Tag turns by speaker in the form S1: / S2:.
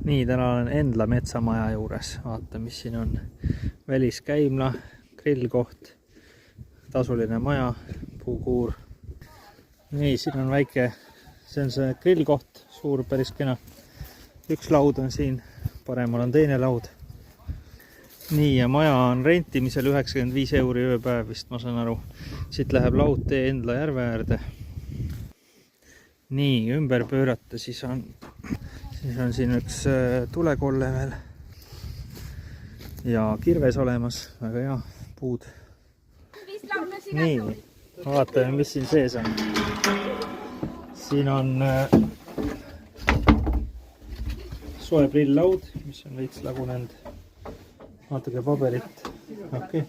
S1: Nii, täna olen Endla metsamaja juures. Vaata, mis siin on. Väliskäimla, grillkoht, tasuline maja, puukuur. Nii, siin on väike, see on see grillkoht, suur, päris kena. Üks laud on siin, paremal on teine laud. Nii, ja maja on rentimisel 95 € ööpäev vist, ma saan aru. Siit läheb laudtee Endla järve äärde. Nii, ümber pöörata, siis on siin üks tulekolle veel. Ja kirves olemas, väga hea, puud. Nii, vaatame, mis siin sees on. Siin on soe prilllaud, mis on veits lagunenud. Vaatake paberit. Okay.